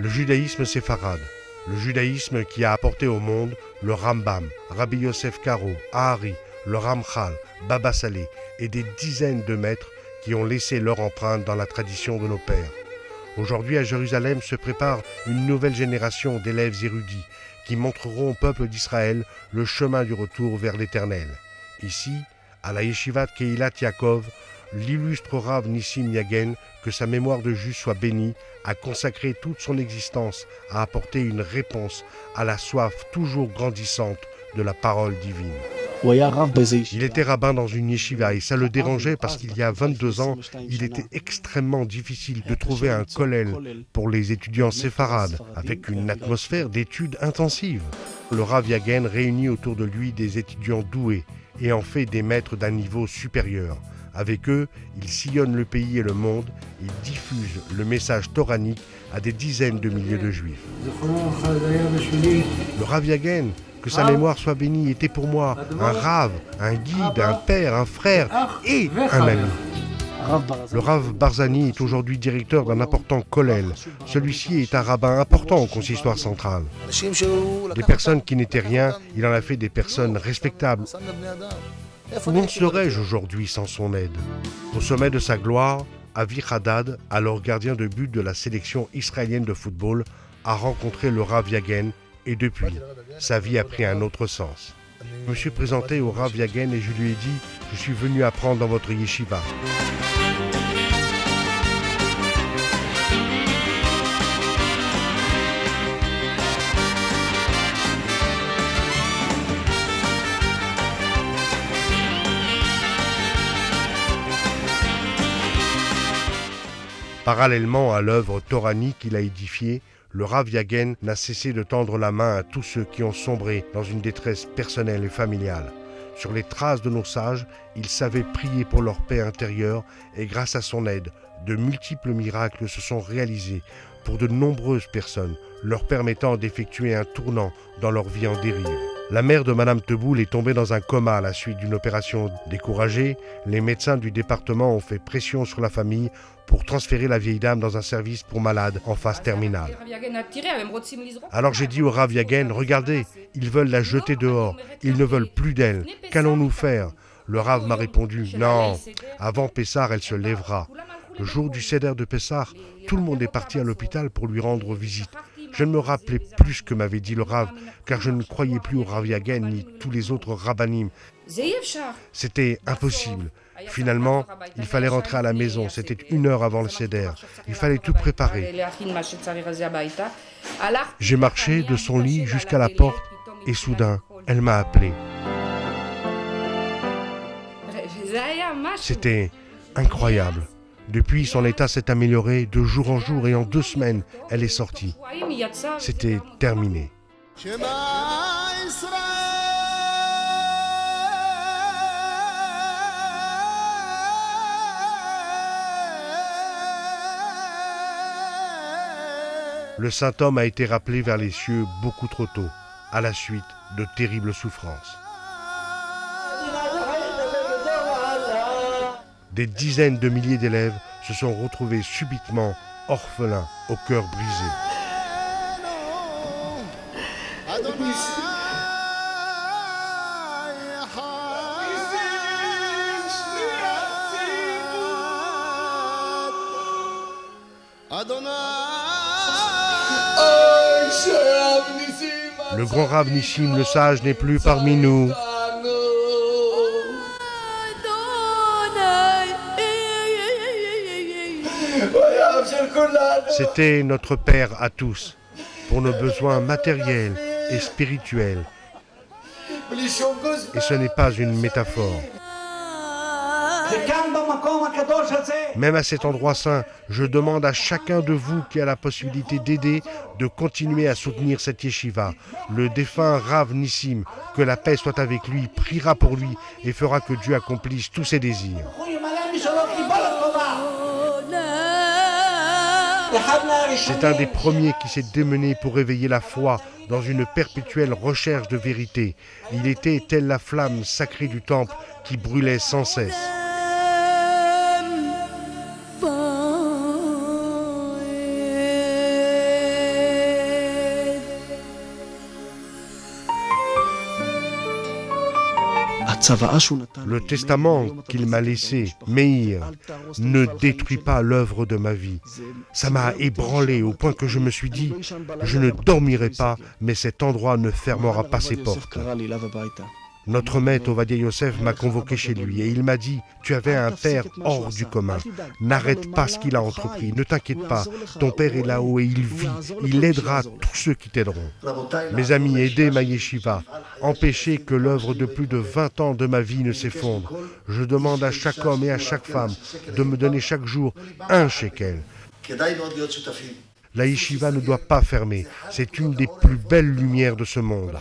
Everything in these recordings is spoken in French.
Le judaïsme séfarade, le judaïsme qui a apporté au monde le Rambam, Rabbi Yosef Karo, Ahari, le Ramchal, Baba Saleh et des dizaines de maîtres qui ont laissé leur empreinte dans la tradition de nos pères. Aujourd'hui, à Jérusalem se prépare une nouvelle génération d'élèves érudits qui montreront au peuple d'Israël le chemin du retour vers l'Éternel. Ici, à la Yeshivat Keilat Yaakov, l'illustre Rav Nissim Yagen, que sa mémoire de juste soit bénie, a consacré toute son existence à apporter une réponse à la soif toujours grandissante de la parole divine. Il était rabbin dans une yeshiva et ça le dérangeait parce qu'il y a 22 ans, il était extrêmement difficile de trouver un kollel pour les étudiants séfarades, avec une atmosphère d'études intensives. Le Rav Yagen réunit autour de lui des étudiants doués et en fait des maîtres d'un niveau supérieur. Avec eux, il sillonne le pays et le monde, il diffuse le message toranique à des dizaines de milliers de juifs. Le Rav Yagen, que sa mémoire soit bénie, était pour moi un Rav, un guide, un père, un frère et un ami. Le Rav Barzani est aujourd'hui directeur d'un important kollel. Celui-ci est un rabbin important au consistoire central. Des personnes qui n'étaient rien, il en a fait des personnes respectables. Où en serais-je aujourd'hui sans son aide? Au sommet de sa gloire, Avi Haddad, alors gardien de but de la sélection israélienne de football, a rencontré le Rav Yagen et depuis, sa vie a pris un autre sens. Je me suis présenté au Rav Yagen et je lui ai dit « Je suis venu apprendre dans votre yeshiva ». Parallèlement à l'œuvre toranique qu'il a édifiée, le Rav Yagen n'a cessé de tendre la main à tous ceux qui ont sombré dans une détresse personnelle et familiale. Sur les traces de nos sages, il savait prier pour leur paix intérieure et grâce à son aide, de multiples miracles se sont réalisés pour de nombreuses personnes, leur permettant d'effectuer un tournant dans leur vie en dérive. La mère de Madame Teboul est tombée dans un coma à la suite d'une opération. Découragée, les médecins du département ont fait pression sur la famille pour transférer la vieille dame dans un service pour malades en phase terminale. Alors j'ai dit au Rav Yagen, regardez, ils veulent la jeter dehors, ils ne veulent plus d'elle, qu'allons-nous faire? Le Rav m'a répondu, non, avant Pessah, elle se lèvera. Le jour du Seder de Pessah, tout le monde est parti à l'hôpital pour lui rendre visite. Je ne me rappelais plus ce que m'avait dit le Rav, car je ne croyais plus au Rav Yagen ni tous les autres rabbanim. C'était impossible. Finalement, il fallait rentrer à la maison. C'était 1 heure avant le Seder. Il fallait tout préparer. J'ai marché de son lit jusqu'à la porte et soudain, elle m'a appelé. C'était incroyable. Depuis, son état s'est amélioré de jour en jour et en 2 semaines, elle est sortie. C'était terminé. Le saint homme a été rappelé vers les cieux beaucoup trop tôt, à la suite de terribles souffrances. Des dizaines de milliers d'élèves se sont retrouvés subitement orphelins, au cœur brisé. Le grand Rav Nissim, le sage, n'est plus parmi nous. C'était notre Père à tous, pour nos besoins matériels et spirituels. Et ce n'est pas une métaphore. Même à cet endroit saint, je demande à chacun de vous qui a la possibilité d'aider, de continuer à soutenir cette yeshiva. Le défunt Rav Nissim, que la paix soit avec lui, priera pour lui et fera que Dieu accomplisse tous ses désirs. C'est un des premiers qui s'est démené pour éveiller la foi dans une perpétuelle recherche de vérité. Il était telle la flamme sacrée du temple qui brûlait sans cesse. Le testament qu'il m'a laissé, Meir, ne détruit pas l'œuvre de ma vie. Ça m'a ébranlé au point que je me suis dit, je ne dormirai pas, mais cet endroit ne fermera pas ses portes. Notre maître Ovadia Yosef m'a convoqué chez lui et il m'a dit « Tu avais un père hors du commun. N'arrête pas ce qu'il a entrepris. Ne t'inquiète pas. Ton père est là-haut et il vit. Il aidera tous ceux qui t'aideront. » Mes amis, aidez ma yeshiva. Empêchez que l'œuvre de plus de 20 ans de ma vie ne s'effondre. Je demande à chaque homme et à chaque femme de me donner chaque jour un shekel. La yeshiva ne doit pas fermer. C'est une des plus belles lumières de ce monde.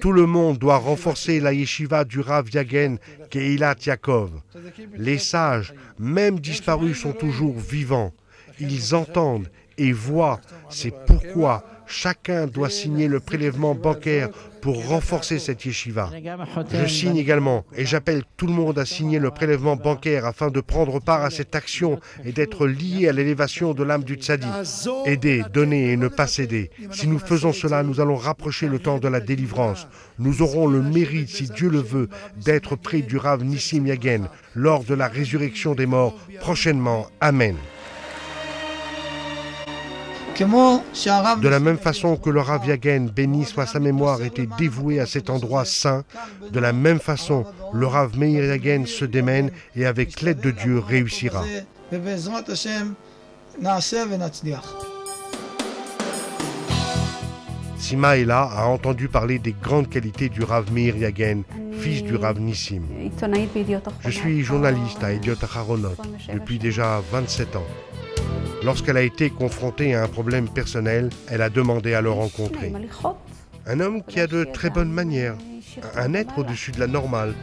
Tout le monde doit renforcer la yeshiva du Rav Yagen Keilat Yaakov. Les sages, même disparus, sont toujours vivants. Ils entendent et voient. C'est pourquoi chacun doit signer le prélèvement bancaire pour renforcer cette yeshiva. Je signe également et j'appelle tout le monde à signer le prélèvement bancaire afin de prendre part à cette action et d'être lié à l'élévation de l'âme du tzaddik. Aider, donner et ne pas céder. Si nous faisons cela, nous allons rapprocher le temps de la délivrance. Nous aurons le mérite, si Dieu le veut, d'être près du Rav Nissim Yagen lors de la résurrection des morts prochainement. Amen. De la même façon que le Rav Yagen, béni soit sa mémoire, était dévoué à cet endroit saint, de la même façon, le Rav Meir Yagen se démène et avec l'aide de Dieu réussira. Simaïla a entendu parler des grandes qualités du Rav Meir Yagen, fils du Rav Nissim. Je suis journaliste à Yediot Aharonot depuis déjà 27 ans. Lorsqu'elle a été confrontée à un problème personnel, elle a demandé à le rencontrer. Un homme qui a de très bonnes manières, un être au-dessus de la normale.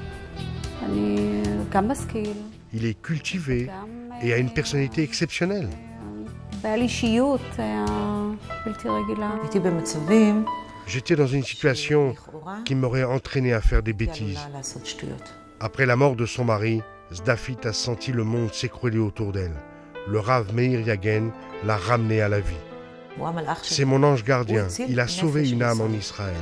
Il est cultivé et a une personnalité exceptionnelle. J'étais dans une situation qui m'aurait entraîné à faire des bêtises. Après la mort de son mari, Zdafit a senti le monde s'écrouler autour d'elle. Le Rav Meir Yagen l'a ramené à la vie. C'est mon ange gardien. Il a sauvé une âme en Israël.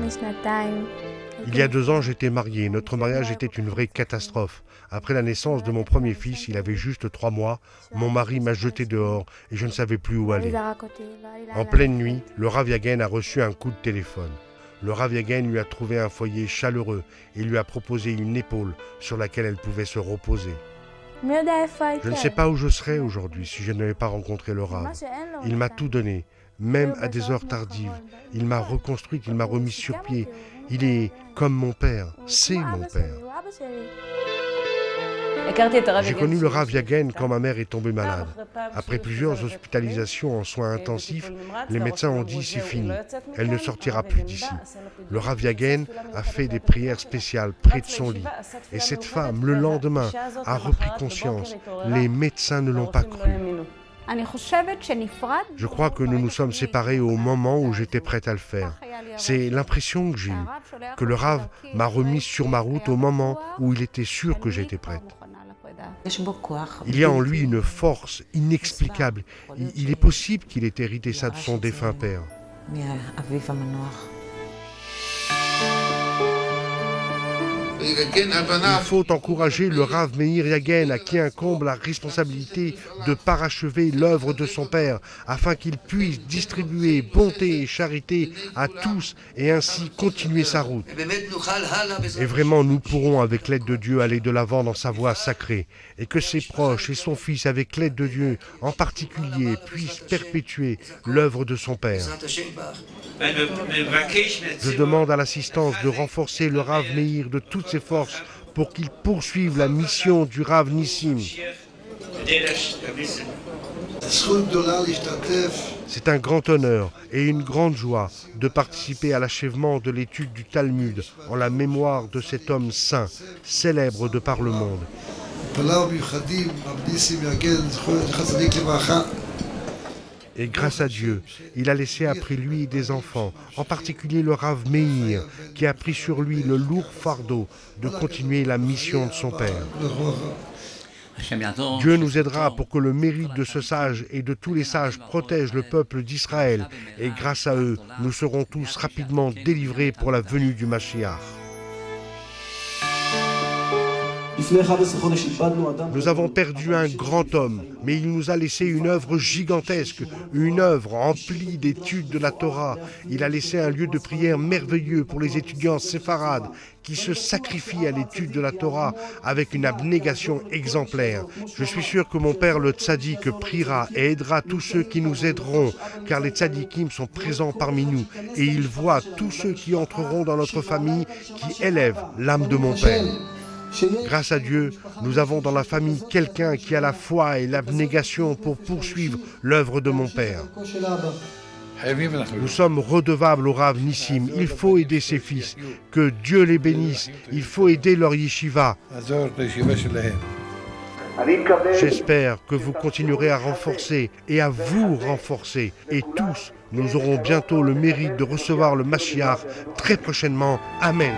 Il y a 2 ans, j'étais marié. Notre mariage était une vraie catastrophe. Après la naissance de mon premier fils, il avait juste 3 mois. Mon mari m'a jeté dehors et je ne savais plus où aller. En pleine nuit, le Rav Yagen a reçu un coup de téléphone. Le Rav Yagen lui a trouvé un foyer chaleureux et lui a proposé une épaule sur laquelle elle pouvait se reposer. Je ne sais pas où je serais aujourd'hui si je n'avais pas rencontré le Rav. Il m'a tout donné, même à des heures tardives. Il m'a reconstruit, il m'a remis sur pied. Il est comme mon père, c'est mon père. J'ai connu le Rav Yagen quand ma mère est tombée malade. Après plusieurs hospitalisations en soins intensifs, les médecins ont dit c'est fini, elle ne sortira plus d'ici. Le Rav Yagen a fait des prières spéciales près de son lit. Et cette femme, le lendemain, a repris conscience. Les médecins ne l'ont pas cru. Je crois que nous nous sommes séparés au moment où j'étais prête à le faire. C'est l'impression que j'ai eue, que le Rav m'a remis sur ma route au moment où il était sûr que j'étais prête. Il y a en lui une force inexplicable. Il est possible qu'il ait hérité ça de son défunt père. Il faut encourager le Rav Meir Yagen à qui incombe la responsabilité de parachever l'œuvre de son père afin qu'il puisse distribuer bonté et charité à tous et ainsi continuer sa route. Et vraiment nous pourrons avec l'aide de Dieu aller de l'avant dans sa voie sacrée et que ses proches et son fils avec l'aide de Dieu en particulier puissent perpétuer l'œuvre de son père. Je demande à l'assistance de renforcer le Rav Meir de toutes ses forces pour qu'il poursuive la mission du Rav Nissim. C'est un grand honneur et une grande joie de participer à l'achèvement de l'étude du Talmud en la mémoire de cet homme saint, célèbre de par le monde. Et grâce à Dieu, il a laissé après lui des enfants, en particulier le Rav Meir, qui a pris sur lui le lourd fardeau de continuer la mission de son père. Dieu nous aidera pour que le mérite de ce sage et de tous les sages protège le peuple d'Israël, et grâce à eux, nous serons tous rapidement délivrés pour la venue du Mashiach. Nous avons perdu un grand homme, mais il nous a laissé une œuvre gigantesque, une œuvre remplie d'études de la Torah. Il a laissé un lieu de prière merveilleux pour les étudiants séfarades qui se sacrifient à l'étude de la Torah avec une abnégation exemplaire. Je suis sûr que mon père le tzaddik priera et aidera tous ceux qui nous aideront, car les tzaddikim sont présents parmi nous et ils voient tous ceux qui entreront dans notre famille qui élèvent l'âme de mon père. Grâce à Dieu, nous avons dans la famille quelqu'un qui a la foi et l'abnégation pour poursuivre l'œuvre de mon père. Nous sommes redevables au Rav Nissim. Il faut aider ses fils. Que Dieu les bénisse. Il faut aider leur yeshiva. J'espère que vous continuerez à renforcer et à vous renforcer. Et tous, nous aurons bientôt le mérite de recevoir le Mashiach très prochainement. Amen.